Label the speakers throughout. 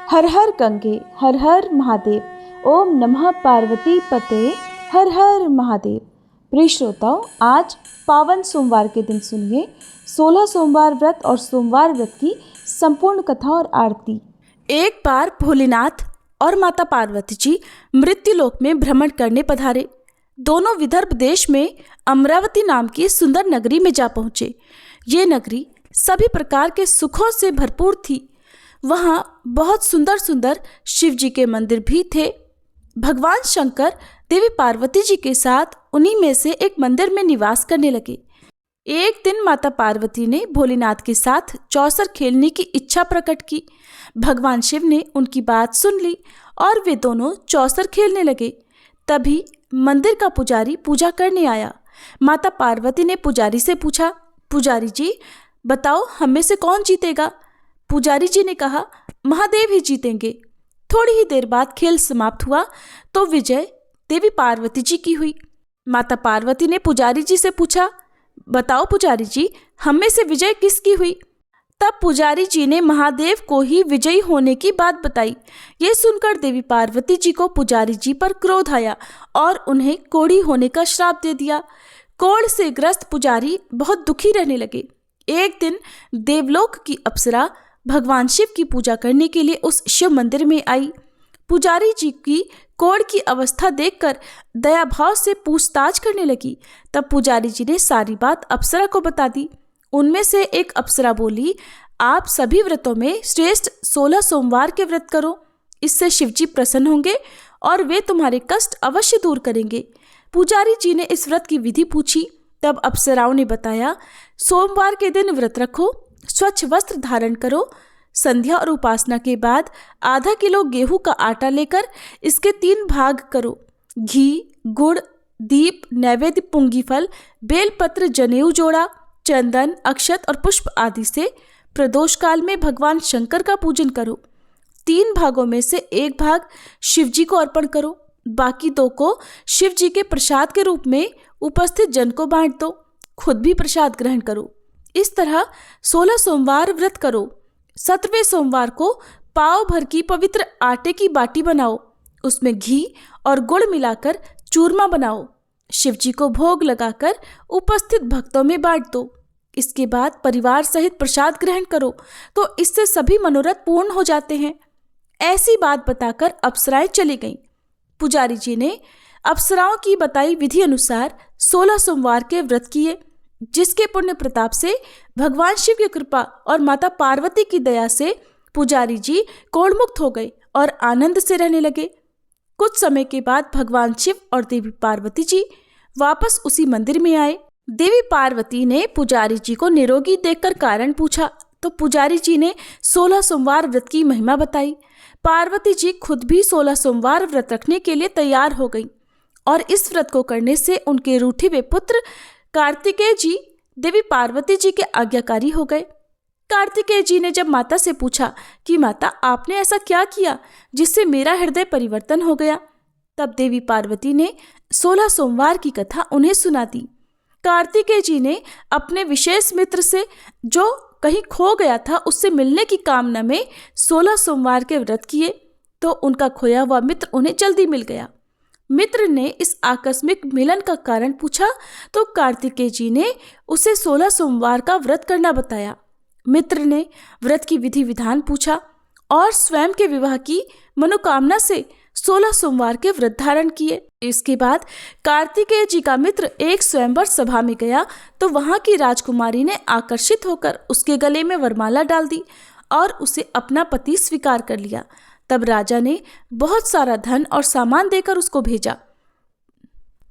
Speaker 1: हर हर गंगे हर हर महादेव। ओम नमः पार्वती पते हर हर महादेव। प्रिय श्रोताओं, आज पावन सोमवार के दिन सुनिए 16 सोमवार व्रत और सोमवार व्रत की संपूर्ण कथा और आरती। एक बार भोलेनाथ और माता पार्वती जी मृत्युलोक में भ्रमण करने पधारे। दोनों विदर्भ देश में अमरावती नाम की सुंदर नगरी में जा पहुँचे। ये नगरी सभी प्रकार के सुखों से भरपूर थी। वहाँ बहुत सुंदर सुंदर शिव जी के मंदिर भी थे। भगवान शंकर देवी पार्वती जी के साथ उन्हीं में से एक मंदिर में निवास करने लगे। एक दिन माता पार्वती ने भोलेनाथ के साथ चौसर खेलने की इच्छा प्रकट की। भगवान शिव ने उनकी बात सुन ली और वे दोनों चौसर खेलने लगे। तभी मंदिर का पुजारी पूजा करने आया। माता पार्वती ने पुजारी से पूछा, पुजारी जी बताओ, हम में से कौन जीतेगा? पुजारी जी ने कहा, महादेव ही जीतेंगे। थोड़ी ही देर बाद खेल समाप्त हुआ तो विजय देवी पार्वती जी की हुई। माता पार्वती ने पुजारी जी से पूछा, बताओ पुजारी जी, हम में से विजय किसकी हुई? तब पुजारी जी ने महादेव को ही विजयी होने की बात बताई। ये सुनकर देवी पार्वती जी को पुजारी जी पर क्रोध आया और उन्हें कोढ़ी होने का श्राप दे दिया। कोढ़ से ग्रस्त पुजारी बहुत दुखी रहने लगे। एक दिन देवलोक की अप्सरा भगवान शिव की पूजा करने के लिए उस शिव मंदिर में आई। पुजारी जी की कोढ़ की अवस्था देखकर दया भाव से पूछताछ करने लगी। तब पुजारी जी ने सारी बात अप्सरा को बता दी। उनमें से एक अप्सरा बोली, आप सभी व्रतों में श्रेष्ठ 16 सोमवार के व्रत करो। इससे शिव जी प्रसन्न होंगे और वे तुम्हारे कष्ट अवश्य दूर करेंगे। पुजारी जी ने इस व्रत की विधि पूछी। तब अप्सराओं ने बताया, सोमवार के दिन व्रत रखो, स्वच्छ वस्त्र धारण करो, संध्या और उपासना के बाद आधा किलो गेहूं का आटा लेकर इसके 3 भाग करो। घी, गुड़, दीप, नैवेद्य, पुंगी फल, बेलपत्र, जनेऊ जोड़ा, चंदन, अक्षत और पुष्प आदि से प्रदोष काल में भगवान शंकर का पूजन करो। 3 भागों में से 1 भाग शिव जी को अर्पण करो, बाकी 2 को शिव जी के प्रसाद के रूप में उपस्थित जन को बांट दो। खुद भी प्रसाद ग्रहण करो। इस तरह 16 सोमवार व्रत करो। 17वें सोमवार को पाव भर की पवित्र आटे की बाटी बनाओ, उसमें घी और गुड़ मिलाकर चूरमा बनाओ। शिव जी को भोग लगाकर उपस्थित भक्तों में बांट दो। इसके बाद परिवार सहित प्रसाद ग्रहण करो तो इससे सभी मनोरथ पूर्ण हो जाते हैं। ऐसी बात बताकर अप्सराएं चली गईं। पुजारी जी ने अप्सराओं की बताई विधि अनुसार 16 सोमवार के व्रत किए, जिसके पुण्य प्रताप से भगवान शिव की कृपा और माता पार्वती की दया से पुजारी जी कोढ़मुक्त हो गए और आनंद से रहने लगे। कुछ समय के बाद भगवान शिव और देवी पार्वती जी वापस उसी मंदिर में आए। देवी पार्वती ने पुजारी जी को निरोगी देखकर कारण पूछा तो पुजारी जी ने 16 सोमवार व्रत की महिमा बताई। पार्वती जी खुद भी 16 सोमवार व्रत रखने के लिए तैयार हो गई और इस व्रत को करने से उनके रूठे हुए पुत्र कार्तिकेय जी देवी पार्वती जी के आज्ञाकारी हो गए। कार्तिकेय जी ने जब माता से पूछा कि माता, आपने ऐसा क्या किया जिससे मेरा हृदय परिवर्तन हो गया, तब देवी पार्वती ने 16 सोमवार की कथा उन्हें सुना दी। कार्तिकेय जी ने अपने विशेष मित्र से जो कहीं खो गया था उससे मिलने की कामना में 16 सोमवार के व्रत किए तो उनका खोया हुआ मित्र उन्हें जल्दी मिल गया। मित्र ने इस आकस्मिक मिलन का कारण पूछा तो कार्तिकेय जी ने उसे 16 सोमवार का व्रत करना बताया। मित्र ने व्रत की विधि विधान पूछा और स्वयं के विवाह की मनोकामना से 16 सोमवार के व्रत धारण किए। इसके बाद कार्तिकेय जी का मित्र एक स्वयंवर सभा में गया तो वहां की राजकुमारी ने आकर्षित होकर उसके गले में वरमाला डाल दी और उसे अपना पति स्वीकार कर लिया। तब राजा ने बहुत सारा धन और सामान देकर उसको भेजा।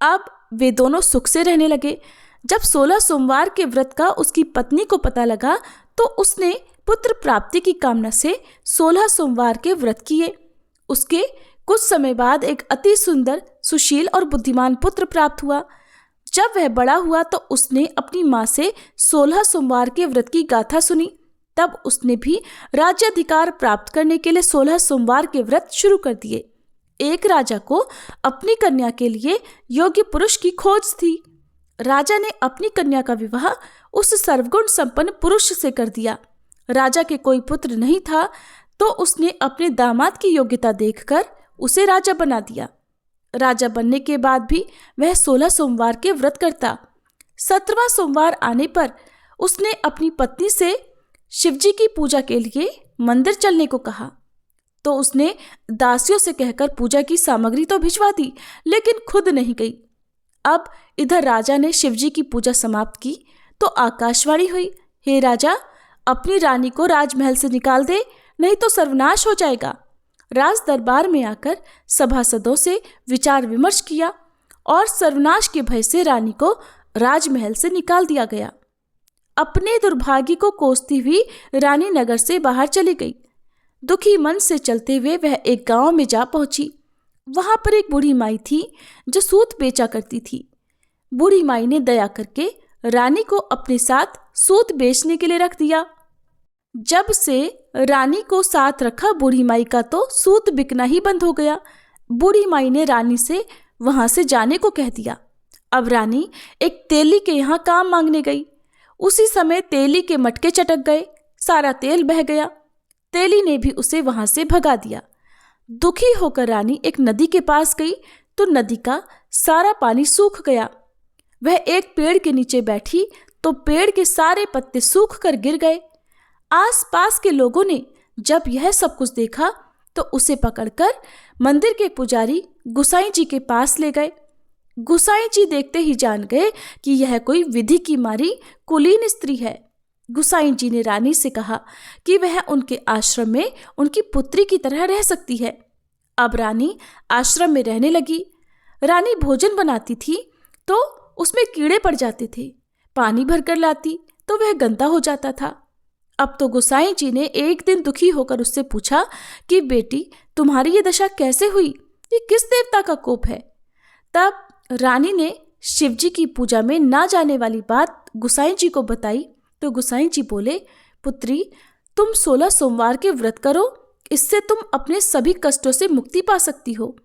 Speaker 1: अब वे दोनों सुख से रहने लगे। जब 16 सोमवार के व्रत का उसकी पत्नी को पता लगा तो उसने पुत्र प्राप्ति की कामना से 16 सोमवार के व्रत किए। उसके कुछ समय बाद एक अति सुंदर, सुशील और बुद्धिमान पुत्र प्राप्त हुआ। जब वह बड़ा हुआ तो उसने अपनी माँ से 16 सोमवार के व्रत की गाथा सुनी। तब उसने भी राज्याधिकार प्राप्त करने के लिए 16 सोमवार के व्रत शुरू कर दिए। एक राजा को अपनी कन्या के लिए योग्य पुरुष की खोज थी। राजा ने अपनी कन्या का विवाह उस सर्वगुण संपन्न पुरुष से कर दिया। राजा के कोई पुत्र नहीं था तो उसने अपने दामाद की योग्यता देखकर उसे राजा बना दिया। राजा बनने के बाद भी वह 16 सोमवार के व्रत करता। 17वां सोमवार आने पर उसने अपनी पत्नी से शिवजी की पूजा के लिए मंदिर चलने को कहा। तो उसने दासियों से कहकर पूजा की सामग्री तो भिजवा दी, लेकिन खुद नहीं गई। अब इधर राजा ने शिवजी की पूजा समाप्त की तो आकाशवाणी हुई, हे राजा, अपनी रानी को राजमहल से निकाल दे, नहीं तो सर्वनाश हो जाएगा। राज दरबार में आकर सभासदों से विचार विमर्श किया और सर्वनाश के भय से रानी को राजमहल से निकाल दिया गया। अपने दुर्भाग्य को कोसती हुई रानी नगर से बाहर चली गई। दुखी मन से चलते हुए वह एक गांव में जा पहुंची। वहां पर एक बूढ़ी माई थी जो सूत बेचा करती थी। बूढ़ी माई ने दया करके रानी को अपने साथ सूत बेचने के लिए रख दिया। जब से रानी को साथ रखा, बूढ़ी माई का तो सूत बिकना ही बंद हो गया। बूढ़ी माई ने रानी से वहां से जाने को कह दिया। अब रानी एक तेली के यहाँ काम मांगने गई। उसी समय तेली के मटके चटक गए, सारा तेल बह गया। तेली ने भी उसे वहां से भगा दिया। दुखी होकर रानी एक नदी के पास गई तो नदी का सारा पानी सूख गया। वह एक पेड़ के नीचे बैठी तो पेड़ के सारे पत्ते सूख कर गिर गए। आसपास के लोगों ने जब यह सब कुछ देखा तो उसे पकड़कर मंदिर के पुजारी गुसाई जी के पास ले गए। गुसाई जी देखते ही जान गए कि यह कोई विधि की मारी कुलीन स्त्री है। गुसाई जी ने रानी से कहा कि वह उनके आश्रम में उनकी पुत्री की तरह रह सकती है। अब रानी आश्रम में रहने लगी। रानी भोजन बनाती थी तो उसमें कीड़े पड़ जाते थे। पानी भरकर लाती तो वह गंदा हो जाता था। अब तो गुसाई जी ने एक दिन दुखी होकर उससे पूछा कि बेटी, तुम्हारी ये दशा कैसे हुई? ये किस देवता का कोप है? तब रानी ने शिवजी की पूजा में ना जाने वाली बात गुसाई जी को बताई तो गुसाई जी बोले, पुत्री, तुम 16 सोमवार के व्रत करो, इससे तुम अपने सभी कष्टों से मुक्ति पा सकती हो।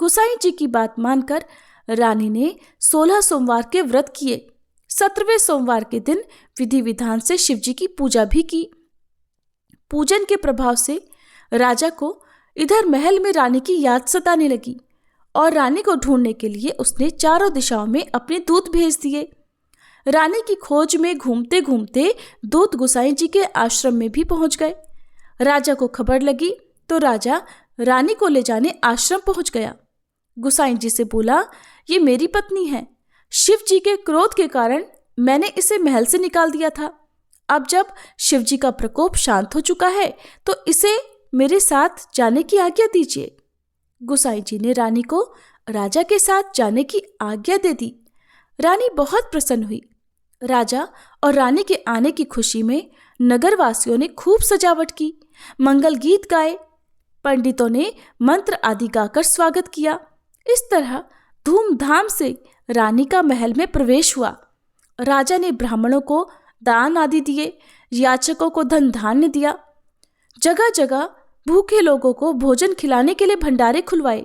Speaker 1: गुसाई जी की बात मानकर रानी ने 16 सोमवार के व्रत किए। 17वें सोमवार के दिन विधि विधान से शिवजी की पूजा भी की। पूजन के प्रभाव से राजा को इधर महल में रानी की याद सताने लगी और रानी को ढूंढने के लिए उसने चारों दिशाओं में अपने दूत भेज दिए। रानी की खोज में घूमते घूमते दूत गुसाई जी के आश्रम में भी पहुंच गए। राजा को खबर लगी तो राजा रानी को ले जाने आश्रम पहुंच गया। गुसाई जी से बोला, ये मेरी पत्नी है। शिव जी के क्रोध के कारण मैंने इसे महल से निकाल दिया था। अब जब शिव जी का प्रकोप शांत हो चुका है तो इसे मेरे साथ जाने की आज्ञा दीजिए। गुसाई जी ने रानी को राजा के साथ जाने की आज्ञा दे दी। रानी बहुत प्रसन्न हुई। राजा और रानी के आने की खुशी में नगरवासियों ने खूब सजावट की, मंगल गीत गाए, पंडितों ने मंत्र आदि गाकर स्वागत किया। इस तरह धूमधाम से रानी का महल में प्रवेश हुआ। राजा ने ब्राह्मणों को दान आदि दिए, याचकों को धन धान्य दिया। जगह जगह भूखे लोगों को भोजन खिलाने के लिए भंडारे खुलवाए।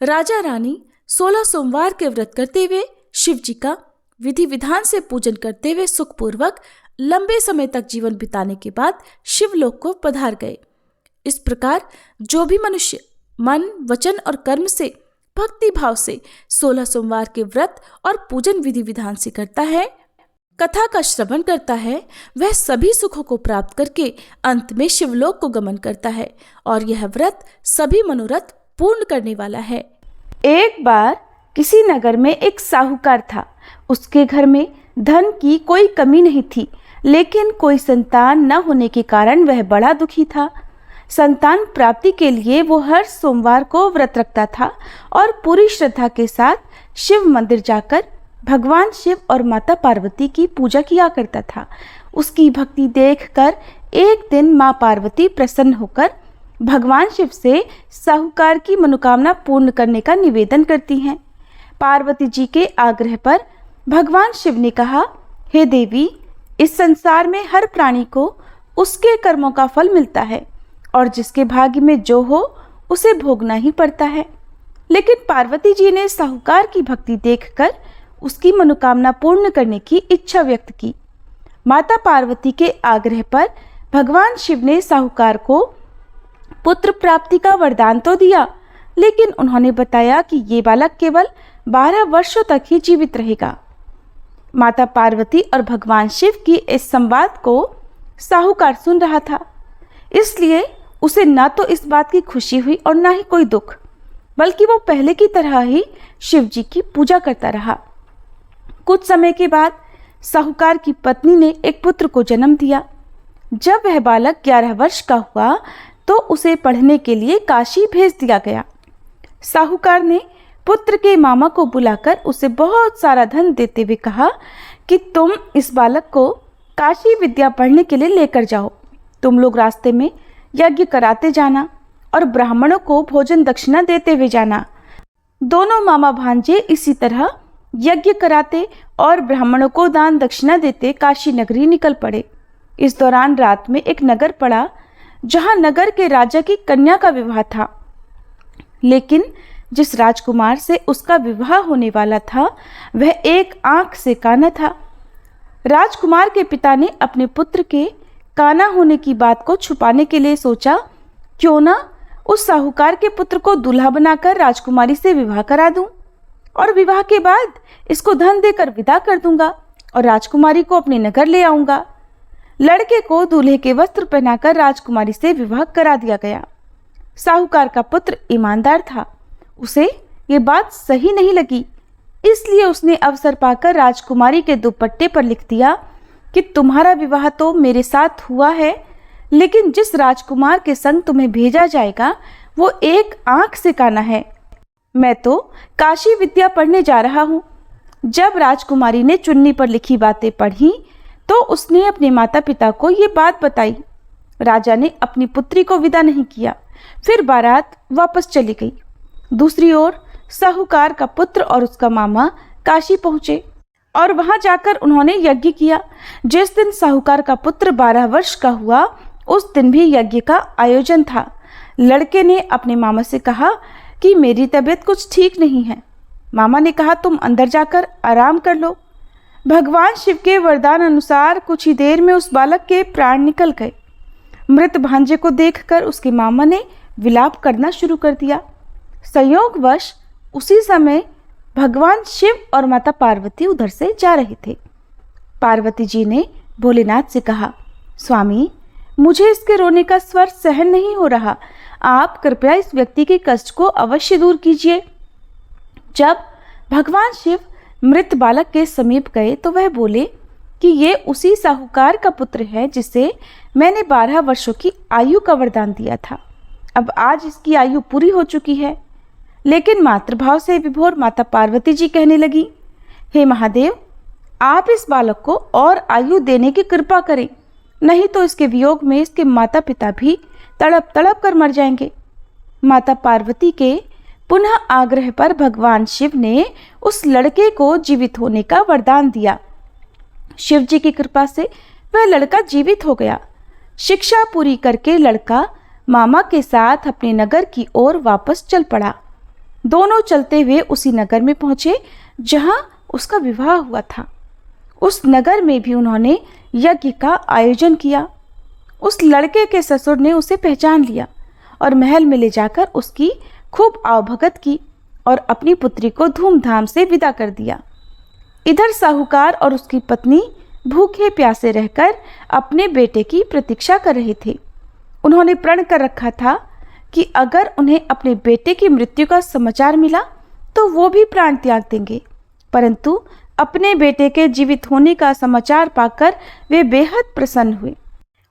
Speaker 1: राजा रानी 16 सोमवार के व्रत करते हुए शिव जी का विधि विधान से पूजन करते हुए सुखपूर्वक लंबे समय तक जीवन बिताने के बाद शिवलोक को पधार गए। इस प्रकार जो भी मनुष्य मन, वचन और कर्म से भक्ति भाव से 16 सोमवार के व्रत और पूजन विधि विधान से करता है, कथा का श्रवण करता है, वह सभी सुखों को प्राप्त करके अंत में शिवलोक को गमन करता है और यह व्रत सभी मनोरथ पूर्ण करने वाला है। एक बार किसी नगर में एक साहूकार था। उसके घर में धन की कोई कमी नहीं थी, लेकिन कोई संतान न होने के कारण वह बड़ा दुखी था। संतान प्राप्ति के लिए वो हर सोमवार को व्रत रखता था और पूरी श्रद्धा के साथ शिव मंदिर जाकर भगवान शिव और माता पार्वती की पूजा किया करता था। उसकी भक्ति देखकर एक दिन माँ पार्वती प्रसन्न होकर भगवान शिव से साहूकार की मनोकामना पूर्ण करने का निवेदन करती हैं। पार्वती जी के आग्रह पर भगवान शिव ने कहा, हे देवी, इस संसार में हर प्राणी को उसके कर्मों का फल मिलता है और जिसके भाग्य में जो हो उसे भोगना ही पड़ता है। लेकिन पार्वती जी ने साहूकार की भक्ति देखकर उसकी मनोकामना पूर्ण करने की इच्छा व्यक्त की। माता पार्वती के आग्रह पर भगवान शिव ने साहूकार को पुत्र प्राप्ति का वरदान तो दिया, लेकिन उन्होंने बताया कि ये बालक केवल 12 वर्षों तक ही जीवित रहेगा। माता पार्वती और भगवान शिव की इस संवाद को साहूकार सुन रहा था, इसलिए उसे न तो इस बात की खुशी हुई और न ही कोई दुख, बल्कि वो पहले की तरह ही शिव जी की पूजा करता रहा। कुछ समय के बाद साहूकार की पत्नी ने एक पुत्र को जन्म दिया। जब वह बालक 11 वर्ष का हुआ तो उसे पढ़ने के लिए काशी भेज दिया गया। साहूकार ने पुत्र के मामा को बुलाकर उसे बहुत सारा धन देते हुए कहा कि तुम इस बालक को काशी विद्या पढ़ने के लिए लेकर जाओ। तुम लोग रास्ते में यज्ञ कराते जाना और ब्राह्मणों को भोजन दक्षिणा देते हुए जाना। दोनों मामा भांजे इसी तरह यज्ञ कराते और ब्राह्मणों को दान दक्षिणा देते काशी नगरी निकल पड़े। इस दौरान रात में एक नगर पड़ा जहां नगर के राजा की कन्या का विवाह था, लेकिन जिस राजकुमार से उसका विवाह होने वाला था वह एक आंख से काना था। राजकुमार के पिता ने अपने पुत्र के काना होने की बात को छुपाने के लिए सोचा, क्यों ना उस साहूकार के पुत्र को दूल्हा बनाकर राजकुमारी से विवाह करा दूं और विवाह के बाद इसको धन देकर विदा कर दूंगा और राजकुमारी को अपने नगर ले आऊंगा। लड़के को दूल्हे के वस्त्र पहनाकर राजकुमारी से विवाह करा दिया गया। साहूकार का पुत्र ईमानदार था, उसे ये बात सही नहीं लगी, इसलिए उसने अवसर पाकर राजकुमारी के दुपट्टे पर लिख दिया कि तुम्हारा विवाह तो मेरे साथ हुआ है, लेकिन जिस राजकुमार के संग तुम्हें भेजा जाएगा वो एक आंख से काना है। मैं तो काशी विद्या पढ़ने जा रहा हूँ। जब राजकुमारी ने चुन्नी पर लिखी बातें पढ़ी तो उसने अपने माता पिता को ये बात बताई। राजा ने अपनी पुत्री को विदा नहीं किया, फिर बारात वापस चली गई। दूसरी ओर साहूकार का पुत्र और उसका मामा काशी पहुंचे और वहां जाकर उन्होंने यज्ञ किया। जिस दिन साहूकार का पुत्र 12 वर्ष का हुआ उस दिन भी यज्ञ का आयोजन था। लड़के ने अपने मामा से कहा कि मेरी तबीयत कुछ ठीक नहीं है। मामा ने कहा तुम अंदर जाकर आराम कर लो। भगवान शिव के वरदान अनुसार कुछ ही देर में उस बालक के प्राण निकल गए। मृत भांजे को देखकर उसके मामा ने विलाप करना शुरू कर दिया। संयोगवश उसी समय भगवान शिव और माता पार्वती उधर से जा रहे थे। पार्वती जी ने भोलेनाथ से कहा, स्वामी मुझे इसके रोने का स्वर सहन नहीं हो रहा, आप कृपया इस व्यक्ति के कष्ट को अवश्य दूर कीजिए। जब भगवान शिव मृत बालक के समीप गए तो वह बोले कि ये उसी साहूकार का पुत्र है जिसे मैंने 12 वर्षों की आयु का वरदान दिया था। अब आज इसकी आयु पूरी हो चुकी है। लेकिन मातृभाव से विभोर माता पार्वती जी कहने लगी, हे महादेव, आप इस बालक को और आयु देने की कृपा करें, नहीं तो इसके वियोग में इसके माता पिता भी तड़प तड़प कर मर जाएंगे। माता पार्वती के पुनः आग्रह पर भगवान शिव ने उस लड़के को जीवित होने का वरदान दिया। शिव जी की कृपा से वह लड़का जीवित हो गया। शिक्षा पूरी करके लड़का मामा के साथ अपने नगर की ओर वापस चल पड़ा। दोनों चलते हुए उसी नगर में पहुंचे जहां उसका विवाह हुआ था। उस नगर में भी उन्होंने यज्ञ का आयोजन किया। उस लड़के के ससुर ने उसे पहचान लिया और महल में ले जाकर उसकी खूब आवभगत की और अपनी पुत्री को धूमधाम से विदा कर दिया। इधर साहूकार और उसकी पत्नी भूखे प्यासे रहकर अपने बेटे की प्रतीक्षा कर रहे थे। उन्होंने प्रण कर रखा था कि अगर उन्हें अपने बेटे की मृत्यु का समाचार मिला तो वो भी प्राण त्याग देंगे, परंतु अपने बेटे के जीवित होने का समाचार पाकर वे बेहद प्रसन्न हुए।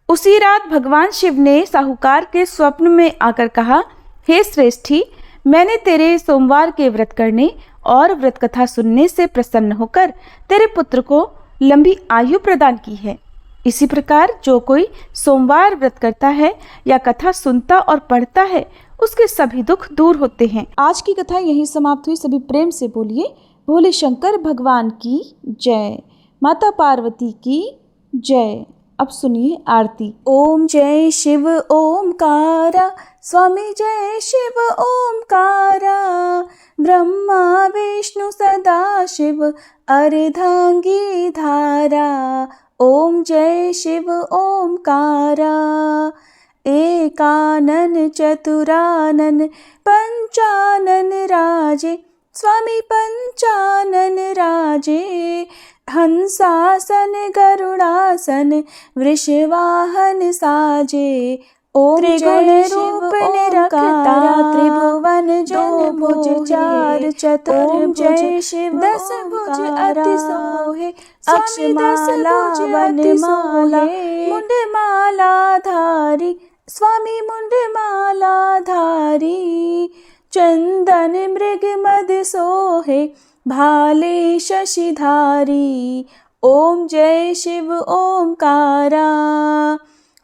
Speaker 1: उसी रात भगवान शिव ने साहूकार के स्वप्न में आकर कहा, हे श्रेष्ठी, मैंने तेरे सोमवार के व्रत करने और व्रत कथा सुनने से प्रसन्न होकर तेरे पुत्र को लंबी आयु प्रदान की है। इसी प्रकार जो कोई सोमवार व्रत करता है या कथा सुनता और पढ़ता है उसके सभी दुख दूर होते हैं। आज की कथा यहीं समाप्त हुई। सभी प्रेम से बोलिए भोले शंकर भगवान की जय, माता पार्वती की जय। अब सुनिए आरती। ओम जय शिव ओमकारा, स्वामी जय शिव ओमकारा, ब्रह्मा विष्णु सदा शिव अर्धांगी धारा। ओम जय शिव ओमकारा, एकानन चतुरानन पंचानन राजे, स्वामी पंचानन राजे। हंसासन गरुड़ासन वृषवाहन साजे, ओम त्रिगुण रूप निरखता त्रिभुवन जन भुज चार चतुर्भुज, शिव 10 भुज अति सोहे, अक्षमाला वनमाला मुंडमाला धारी, स्वामी मुंडमाला धारी। चंदन मृग मद सोहे, भाले शशिधारी, ओम जय शिव ओमकारा।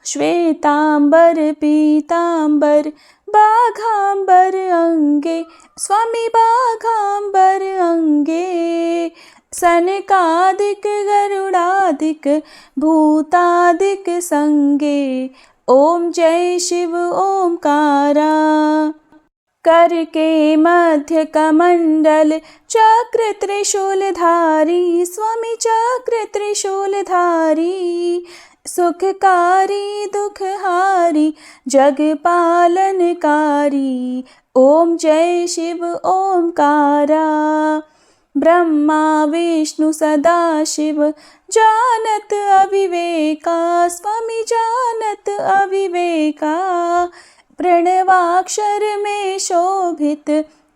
Speaker 1: श्वेतांबर पीतांबर बाघांबर अंगे, स्वामी बाघांबर अंगे। सनकादिक गरुड़ादिक भूतादिक संगे, ओम जय शिव ओमकारा। कर के मध्य कमंडल चक्र त्रिशूलधारी, स्वामी चक्र त्रिशूलधारी। सुखकारी दुखहारी जग पालनकारी, ओम जय शिव ओमकारा। ब्रह्मा विष्णु सदा शिव जानत अविवेका, स्वामी जानत अविवेका। प्रणवाक्षर में शोभित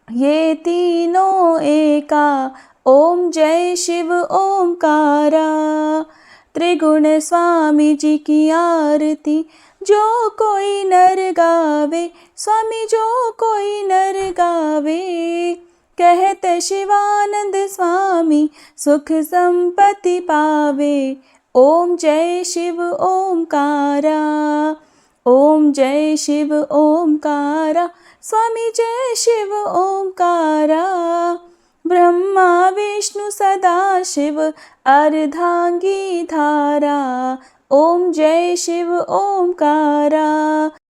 Speaker 1: ये तीनों एका, ओम जय शिव ओमकारा। त्रिगुण स्वामी जी की आरती जो कोई नर गावे, स्वामी जो कोई नर गावे। कहत शिवानंद स्वामी सुख संपत्ति पावे, ओम जय शिव ओमकारा। ओम जय शिव ओमकारा, स्वामी जय शिव ओमकारा। ब्रह्मा विष्णु सदा शिव अर्धांगी धारा, ओम जय शिव ओमकारा।